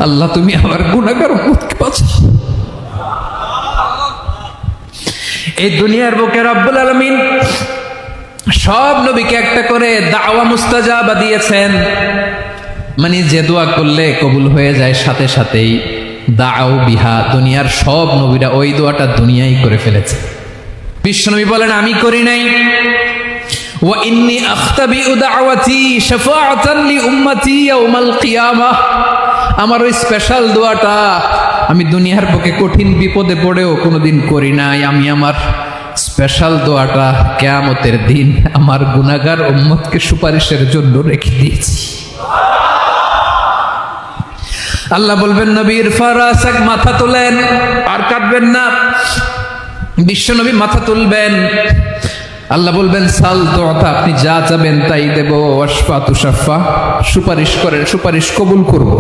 আল্লাহ তুমি আমার গুনাহগার উম্মতকে বাঁচাও। এই দুনিয়ার বুকে রব্বুল আলামিন সব নবীকে একটা করে দাওয়া মুস্তাজাবা দিয়েছেন, মানে যে দোয়া করলে কবুল হয়ে যায় সাথে সাথেই। দাও বিহা, দুনিয়ার সব নবীরা ওই দোয়াটা দুনিয়ায় করে ফেলেছে। বিশ্বনবী বলেন আমি করি নাই। ওয়া ইন্নী আখতাবিউ দাওয়াতি শাফাআতান লি উম্মতি ইয়াউমাল কিয়ামাহ, আমার ওই স্পেশাল দোয়াটা আমি দুনিয়ার বুকে কঠিন বিপদে পড়েও কোনোদিন করি নাই। আমি আমার স্পেশাল দোয়াটা কিয়ামতের দিন আমার গুনাহগার উম্মতকে সুপারিশের জন্য রেখে দিয়েছি। আল্লাহ বলবেন নবীর ফারাসাক, মাথা তোলেন, আর কাটবেন না। বিশ্বনবী মাথা তুলবেন, আল্লাহ বলবেন সাল তোতা, আপনি যা চাবেন তাই দেব। ওয়াশফা তুশাফা, সুপারিশ করেন, সুপারিশ কবুল করব।